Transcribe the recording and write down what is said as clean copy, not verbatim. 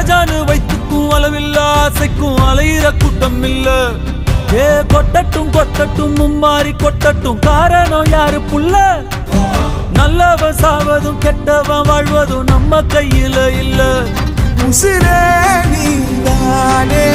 ராஜானு வைத்துக்கும் அளவில்ல ஆசைக்கும் அலையிற கூட்டம் இல்ல. ஏ கொட்டட்டும் கொட்டட்டும் மும்மாறி கொட்டட்டும், காரணம் யாரு புள்ள? நல்லவன் சாவதும் கெட்டவன் வாழ்வதும் நம்ம கையில இல்ல. உசிரே நீதானே